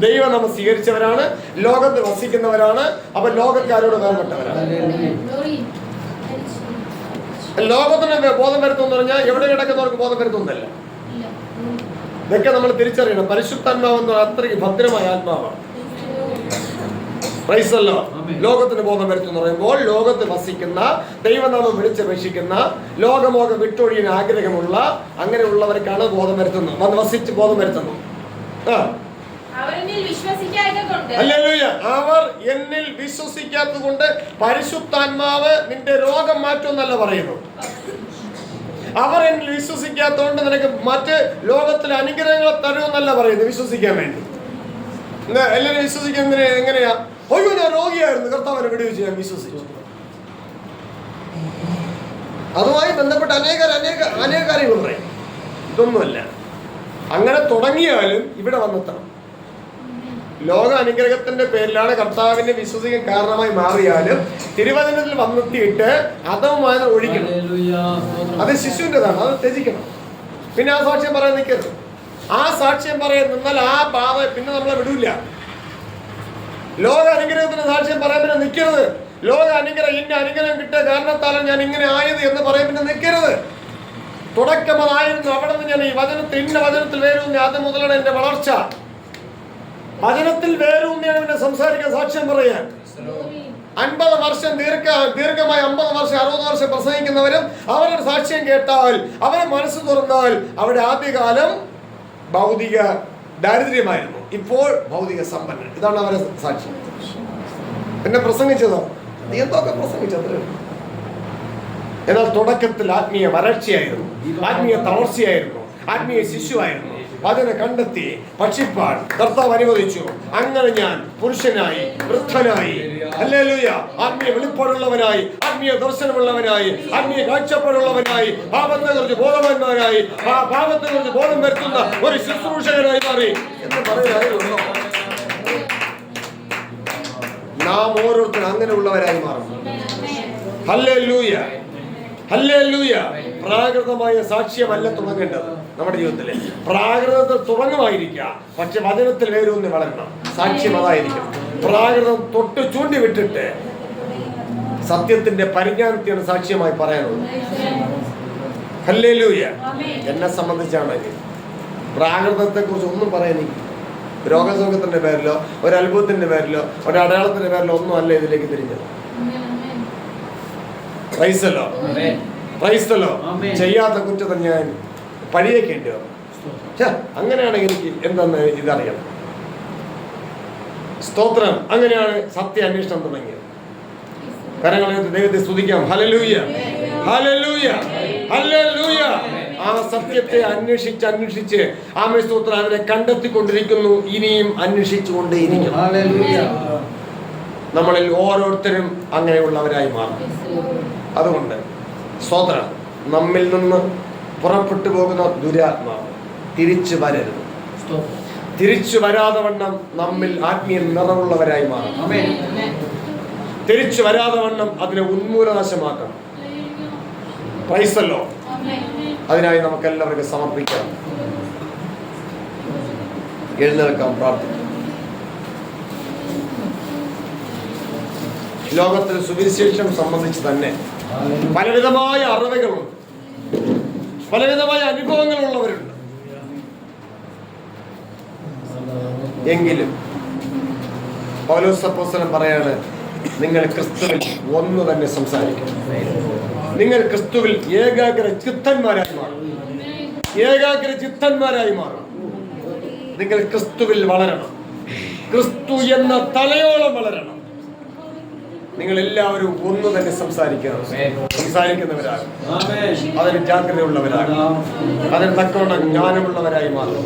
ദൈവനാമം സ്വീകരിച്ചവരാണ്, ലോകത്ത് വസിക്കുന്നവരാണ്. അപ്പൊ ലോകക്കാരോട് വേർപെട്ടവരാണ്. ലോകത്തിന് ബോധം വരുത്തുമെന്ന് പറഞ്ഞാൽ എവിടെ കിടക്കുന്നവർക്ക് ബോധം വരുത്തുന്നല്ല. ഇതൊക്കെ നമ്മൾ തിരിച്ചറിയണം. പരിശുദ്ധാത്മാവെന്ന് അത്രയ്ക്ക് ഭദ്രമായ ആത്മാവാണ്. പ്രൈസല്ലോ. ലോകത്തിന് ബോധം വരുത്തുമെന്ന് പറയുമ്പോൾ ലോകത്ത് വസിക്കുന്ന, ദൈവനാമം വിളിച്ചപേക്ഷിക്കുന്ന, ലോകമോകം വിട്ടൊഴിയാൻ ആഗ്രഹമുള്ള അങ്ങനെയുള്ളവർക്കാണ് ബോധം വരുത്തുന്നത്, വന്ന് വസിച്ച് ബോധം വരുത്തുന്നത്. അവർ എന്നിൽ വിശ്വസിക്കാത്തത് കൊണ്ട് പരിശുദ്ധാത്മാവ് നിന്റെ രോഗം മാറ്റുമെന്നല്ല പറയുന്നു. അവർ എന്നിൽ വിശ്വസിക്കാത്തതുകൊണ്ട് നിനക്ക് മറ്റ് ലോകത്തിലെ അനുഗ്രഹങ്ങളെ തരുമെന്നല്ല പറയുന്നു. വിശ്വസിക്കാൻ വേണ്ടി എല്ലാവരും വിശ്വസിക്കുന്നതിന് എങ്ങനെയാ? അയ്യോ, ഞാൻ രോഗിയായിരുന്നു, കർത്താവിനെ വിടുവിച്ച് ഞാൻ വിശ്വസിച്ചു. അതുമായി ബന്ധപ്പെട്ട അനേക കാര്യങ്ങൾ പറയും. ഇതൊന്നുമല്ല. അങ്ങനെ തുടങ്ങിയാലും ഇവിടെ വന്നെത്തണം. ലോക അനുഗ്രഹത്തിന്റെ പേരിലാണ് കർത്താവിനെ വിശ്വസിക്കാൻ കാരണമായി മാറിയാലും തിരുവചനത്തിൽ വന്നെത്തിയിട്ട് അതുമായി ഒഴിക്കണം. അത് ശിശുവിൻ്റെതാണ്, അത് ത്യജിക്കണം. പിന്നെ ആ സാക്ഷ്യം പറയാൻ നിൽക്കരുത്. ആ സാക്ഷ്യം പറയാൻ നിന്നാൽ ആ പാത പിന്നെ നമ്മളെ വിടൂല. ലോക അനുഗ്രഹത്തിന് സാക്ഷ്യം പറയാൻ പിന്നെ നിൽക്കരുത്. ലോക അനുഗ്രഹം, ഇന്ന അനുഗ്രഹം കിട്ടിയ കാരണത്താലും ഞാൻ ഇങ്ങനെ ആയത് എന്ന് പറയാൻ പിന്നെ നിൽക്കരുത്. തുടക്കം അതായിരുന്നു. അവിടെ നിന്ന് ഞാൻ ഈ വചനത്തിൽ, ഇന്ന വചനത്തിൽ വേരൂന്നി, അത് മുതലാണ് എന്റെ വളർച്ച. വചനത്തിൽ വേരൂന്നിയാണ് പിന്നെ സംസാരിക്കാൻ, സാക്ഷ്യം പറയാൻ. 50 വർഷം ദീർഘമായി 50 വർഷം 60 വർഷം പ്രസംഗിക്കുന്നവരും അവരുടെ സാക്ഷ്യം കേട്ടാൽ, അവരെ മനസ്സ് തുറന്നാൽ, അവിടെ ആദ്യകാലം ഭൗതിക ദാരിദ്ര്യമായിരുന്നു, ഇപ്പോൾ ഭൗതിക സമ്പന്നൻ. ഇതാണ് അവരെ സാക്ഷ്യം. പിന്നെ പ്രസംഗിച്ചതോ എന്തൊക്കെ പ്രസംഗിച്ചത്. എന്നാൽ തുടക്കത്തിൽ ആത്മീയ വരൾച്ചയായിരുന്നു, ആത്മീയ തളർച്ചയായിരുന്നു, ആത്മീയ ശിശുവായിരുന്നു. അതിനെ കണ്ടെത്തി ഭക്ഷിപ്പാൻ കർത്താവ് അനുവദിച്ചു. അങ്ങനെ ഞാൻ പുരുഷനായി, വൃദ്ധനായി, ഹല്ലേലൂയ, ആത്മീയ വെളിപ്പാടുള്ളവനായി, ആത്മീയ ദർശനമുള്ളവനായി, ആത്മീയ കാഴ്ചപ്പാടുള്ളവനായി, പാപത്തെക്കുറിച്ച് ബോധവാന്മാരായി, ആ പാപത്തെക്കുറിച്ച് ബോധം വരുത്തുന്ന ഒരു ശുശ്രൂഷകനായി മാറി എന്ന് പറയാനുള്ളൂ. നാം ഓരോരുത്തരും അങ്ങനെയുള്ളവരായി മാറും. Hallelujah, hallelujah. പ്രാകൃതമായ സാക്ഷ്യമല്ല തുടങ്ങേണ്ടത് നമ്മുടെ ജീവിതത്തിൽ. പ്രാകൃതത്തിൽ തുടങ്ങുമായിരിക്കാം, പക്ഷെ വചനത്തിൽ വേരൂന്നി വളരണം. സാക്ഷ്യം അതായിരിക്കും. പ്രാകൃതം തൊട്ട് ചൂണ്ടി വിട്ടിട്ട് സത്യത്തിന്റെ പരിജ്ഞാനത്തെയാണ് സാക്ഷ്യമായി പറയാനുള്ളത്. ഹല്ലേലൂയ. എന്നെ സംബന്ധിച്ചാണ് പ്രാകൃതത്തെ കുറിച്ച് ഒന്നും പറയാനില്ല. രോഗസുഖത്തിന്റെ പേരിലോ ഒരു അത്ഭുതത്തിന്റെ പേരിലോ ഒരു അടയാളത്തിന്റെ പേരിലോ ഒന്നും അല്ല ഇതിലേക്ക് തിരിഞ്ഞത്. പ്രൈസല്ലോ, പ്രൈസല്ലോ. ചെയ്യാത്ത കുറ്റത്തെ ഞാൻ പഴിയേക്കേണ്ടി വന്നു. അങ്ങനെയാണെങ്കിൽ എനിക്ക് എന്തെന്ന് ഇതറിയണം. സ്തോത്രം. അങ്ങനെയാണ് സത്യ അന്വേഷണം തുടങ്ങിയത്. കരങ്ങളെ ദൈവത്തെ സ്തുതിക്കാം. Hallelujah, hallelujah, hallelujah. ആ സത്യത്തെ അന്വേഷിച്ച് ആമേൻ സ്തോത്രം അതിനെ കണ്ടെത്തിക്കൊണ്ടിരിക്കുന്നു. ഇനിയും അന്വേഷിച്ചുകൊണ്ടേയിരിക്കും. നമ്മളിൽ ഓരോരുത്തരും അങ്ങനെയുള്ളവരായി മാറും. അതുകൊണ്ട് സ്തോത്രം, നമ്മിൽ നിന്ന് പുറപ്പെട്ടു പോകുന്ന ദുരാത്മാവ് തിരിച്ചു വരരുത്. തിരിച്ചു വരാതെ വണ്ണം നമ്മിൽ ആത്മീയ നിറവുള്ളവരായി മാറും. തിരിച്ചു വരാതെ വണ്ണം അതിനെ ഉന്മൂലനാശമാക്കണം. പ്രൈസല്ലോ. അതിനായി നമുക്ക് എല്ലാവർക്കും സമർപ്പിക്കാം. എഴുന്നേൽക്കാം, പ്രാർത്ഥിക്കാം. ലോകത്തിൽ സുവിശേഷം സംബന്ധിച്ച് തന്നെ പലവിധമായ അറിവുകളുണ്ട്, പലവിധമായ അനുഭവങ്ങളുള്ളവരുണ്ട്. എങ്കിലും പൗലോസ് അപ്പോസ്തലൻ പറയാണ്, നിങ്ങൾ ക്രിസ്തുവിൽ ഒന്ന് തന്നെ സംസാരിക്കണം. നിങ്ങൾ ക്രിസ്തുവിൽ ഏകാഗ്ര ചിത്തന്മാരായി മാറും. ഏകാഗ്ര ചിത്തന്മാരായി മാറും. നിങ്ങൾ ക്രിസ്തുവിൽ വളരണം. ക്രിസ്തു എന്ന തലയോളം വളരണം. നിങ്ങൾ എല്ലാവരും ഒന്ന് തന്നെ സംസാരിക്കുന്നവരാകും. അതിന് ജാഗ്രതയുള്ളവരാകും. അതിന് തക്കവണ്ണം ജ്ഞാനമുള്ളവരായി മാറും.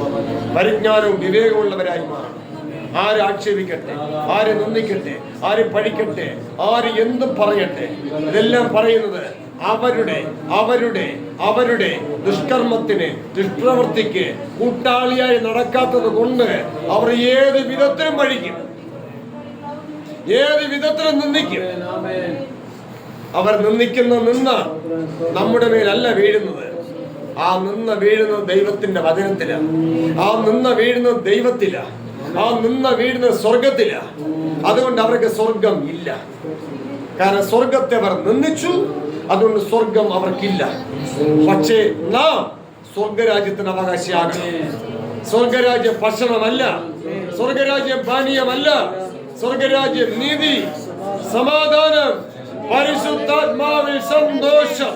പരിജ്ഞാനവും വിവേകമുള്ളവരായി മാറും. ആര് ആക്ഷേപിക്കട്ടെ, ആര് നിന്ദിക്കട്ടെ, ആര് പഠിക്കട്ടെ, ആര് എന്ത് പറയട്ടെ, ഇതെല്ലാം പറയുന്നത് അവരുടെ ദുഷ്കർമ്മത്തിന്, ദുഷ്പ്രവൃത്തിക്ക് കൂട്ടാളിയായി നടക്കാത്തത് കൊണ്ട് അവർ ഏത് വിധത്തിലും പഴിക്കും, ഏത് വിധത്തിലും നിന്ദിക്കും. അവർ നിന്ദിക്കുന്ന നമ്മുടെ മേലല്ല വീഴുന്നത്. ആ വീഴുന്നത് ദൈവത്തിന്റെ വചനത്തിലാണ്. ആ വീഴുന്നത് ദൈവത്തിലാണ്. ആ വീഴുന്നത് സ്വർഗത്തിലാണ്. അതുകൊണ്ട് അവർക്ക് സ്വർഗം ഇല്ല. കാരണം സ്വർഗത്തെ അവർ നിന്ദിച്ചു. അതുകൊണ്ട് സ്വർഗം അവർക്കില്ല. പക്ഷേ നാം സ്വർഗരാജ്യത്തിന് അവകാശിയാകണം. സ്വർഗരാജ്യം ഭക്ഷണമല്ല, സ്വർഗരാജ്യം പാനീയമല്ല, സ്വർഗരാജ്യം നീതി, സമാധാനം, പരിശുദ്ധാത്മാവിൽ സന്തോഷം.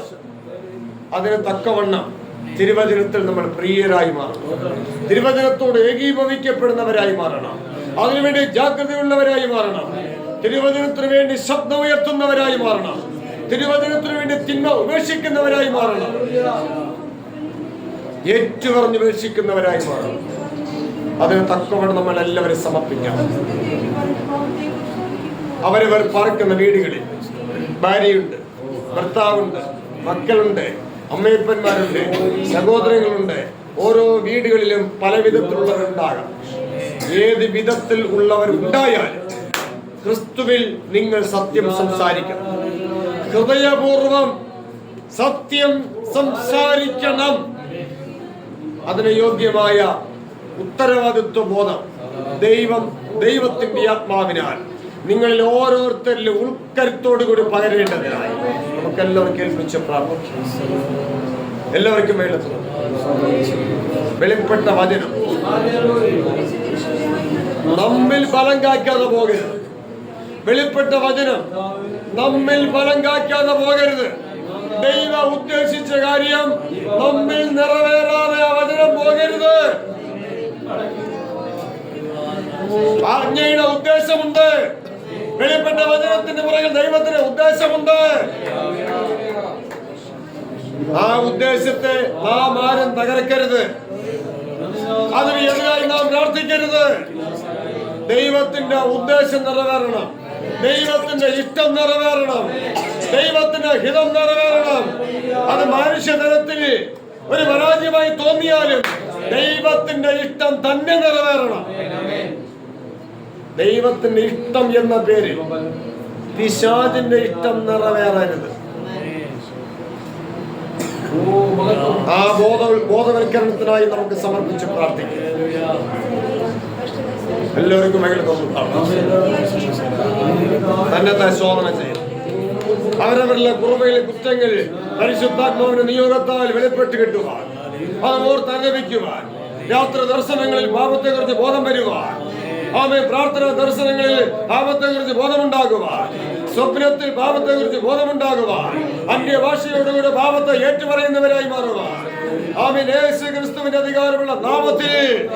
അതിന് തക്കവണ്ണം തിരുവചനത്തിൽ നമ്മൾ പ്രിയരായി മാറണം. തിരുവചനത്തോട് ഏകീഭവിക്കപ്പെടുന്നവരായി മാറണം. അതിനുവേണ്ടി ജാഗ്രതയുള്ളവരായി മാറണം. തിരുവചനത്തിനു വേണ്ടി ശബ്ദം ഉയർത്തുന്നവരായി മാറണം. തിരുവചനത്തിനു വേണ്ടി തിന്മ ഉപേക്ഷിക്കുന്നവരായി മാറണം. ഏറ്റുപറഞ്ഞ് ഉപേക്ഷിക്കുന്നവരായി മാറണം. അതിന് തക്കവണ്ണം നമ്മൾ എല്ലാവരും സമർപ്പിക്കാം. അവരവർ പാർക്കുന്ന വീടുകളിൽ ഭാര്യയുണ്ട്, ഭർത്താവുണ്ട്, മക്കളുണ്ട്, അമ്മയപ്പന്മാരുണ്ട്, സഹോദരങ്ങളുണ്ട്. ഓരോ വീടുകളിലും പല വിധത്തിലുള്ളവരുണ്ടാകാം. ഏത് വിധത്തിൽ ഉള്ളവരുണ്ടായാലും ക്രിസ്തുവിൽ നിങ്ങൾ സത്യം സംസാരിക്കണം. ഹൃദയപൂർവം സത്യം സംസാരിക്കണം. അതിന് യോഗ്യമായ ഉത്തരവാദിത്വ ബോധം ദൈവത്തിന്റെ ആത്മാവിനാൽ നിങ്ങളിൽ ഓരോരുത്തരിലും ഉൾക്കരുത്തോടു കൂടി പകരേണ്ടതിനായി നമുക്കെല്ലാവരും കേൾപ്പിച്ച പ്രാർത്ഥിക്കാം. എല്ലാവർക്കും വേണ്ടത് വെളിപ്പെട്ട വചനം നമ്മിൽ ബലം കാക്കാതെ പോകരുത്. വെളിപ്പെട്ട വചനം നമ്മിൽ ബലം കാക്കാതെ പോകരുത്. ദൈവ ഉദ്ദേശിച്ച കാര്യം നമ്മിൽ നിറവേറാതെ ആ വചനം പോകരുത്. ആജ്ഞയുടെ ഉദ്ദേശമുണ്ട്. വെളിപ്പെട്ട വചനത്തിന്റെ പുറകിൽ ദൈവത്തിന് ഉദ്ദേശമുണ്ട്. ആ ഉദ്ദേശത്തെ നാം ആരും തകർക്കരുത്. അതിന് എതിരായി നാം പ്രാർത്ഥിക്കരുത്. ദൈവത്തിന്റെ ഉദ്ദേശം നിറവേറണം. ദൈവത്തിന്റെ ഇഷ്ടം നിറവേറണം. ദൈവത്തിന്റെ ഹിതം നിറവേറണം. അത് മനുഷ്യതലത്തിൽ ഒരു പരാജയമായി തോന്നിയാലും ദൈവത്തിന്റെ ഇഷ്ടം തന്നെ നിറവേറണം. ദൈവത്തിന്റെ ഇഷ്ടം എന്ന പേരിൽ പിശാചിന്റെ ഇഷ്ടം നിറവേറരുത്. ആ ബോധവൽക്കരണത്തിനായി നമുക്ക് സമർപ്പിച്ച് പ്രാർത്ഥിക്കാം. എല്ലാവർക്കും മകളെ തന്നെ ശോധന ചെയ്യും. അവരവരുടെ കുറവുകളിലെ കുറ്റങ്ങൾ പരിശുദ്ധാത്മാവിന്റെ നിയോഗത്താൽ വെളിപ്പെട്ട് കിട്ടുവാൻ, അത് ഓർത്തനുഭവിക്കുവാൻ, രാത്രി ദർശനങ്ങളിൽ പാപത്തെക്കുറിച്ച് ബോധം വരുവാൻ, പ്രാർത്ഥന ദർശനങ്ങളിൽ പാപത്തെക്കുറിച്ച് ബോധമുണ്ടാകുവാൻ, സ്വപ്നത്തിൽ പാപത്തെക്കുറിച്ച് ബോധമുണ്ടാകുവാൻ, അന്യഭാഷയോടുകൂടെ പാപത്തെ ഏറ്റുപറയുന്നവരായി മാറുവാൻ, യേശു ക്രിസ്തുവിന്റെ അധികാരമുള്ള നാമത്തിൽ